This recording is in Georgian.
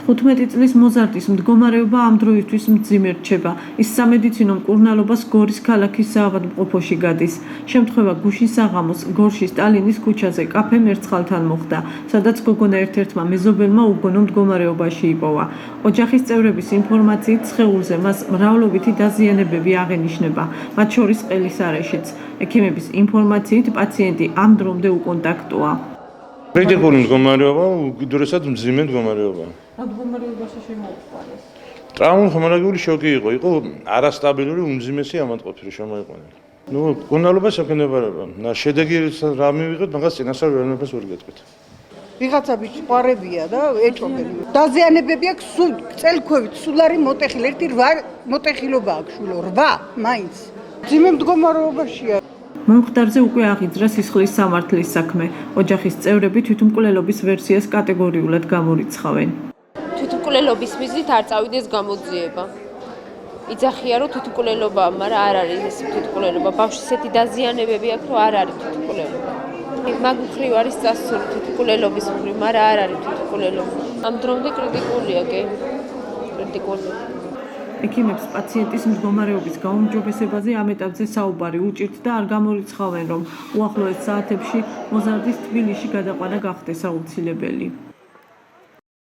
15 წლის მოზარდის მდგომარეობა ამ დროისთვის მძიმე რჩება. ის სამედიცინო მკურნალობას გორის ქალაქის საავადმყოფოში გადის. შემთხვევა გუშინ საღამოს გორში სტალინის ქუჩაზე კაფე მერცხალთან მოხდა, სადაც გოგონა ერთ-ერთმა მეზობელმა უგონო მდგომარეობაში იპოვა. ოჯახის წევრების ინფორმაციით სხეულზე მას მრავლობითი დაზიანებები აღენიშნება, მათ შორის ყელის არეშიც. ექიმების ინფორმაციით პაციენტი ამ დრომდე უკონტაქტოა. კრიტიკული მდგომარეობა, უკიდურესად მძიმე მდგომარეობა. რა მდგომარეობაში შემოუყვანეს? ტრაუმატული შოკი იყო არასტაბილური, უმძიმესი ამატყოფილი შემოიყვანა. მკურნალობას ექნებარება. შედეგი რა მივიღეთ, მაგას წინასწარ ვერნებას ვერ გეტყვით. ვიღაცა ბიჭი ყარებია და ეჭობენ. დაზიანებები აქვს სულ წელქვევით, სულ არის მოტეხილი, ერთი 8 მოტეხილობა აქვს შულო, 8 მაინც. მძიმე მდგომარეობაშია. მომხდარზე უკვე აღიძრა სისხლის სამართლის საქმე. ოჯახის წევრები თვითმკვლელობის ვერსიას კატეგორიულად გამორიცხავენ. თვითმკვლელობის მიზნით არ წავიდეს გამოძიება. იძახია, რომ თვითმკვლელობაა, მაგრამ არ არის ეს თვითმკვლელობა. ბავშვს ისეთი დაზიანებები აქვს, რომ არ არის თვითმკვლელობა. მაგ მხრივ არის წასული თვითმკვლელობის მხრივ, მაგრამ არ არის თვითმკვლელობა. ამ დრომდე კრიტიკულია, კი. კრიტიკულია. ექიმებს პაციენტის მდგომარეობის გაუმჯობესებაზე ამ ეტაპზე საუბარი უჭირთ და არ გამორიცხავენ, რომ უახლოეს საათებში მოზარდის თბილისში გადაყვანა გახდეს აუცილებელი.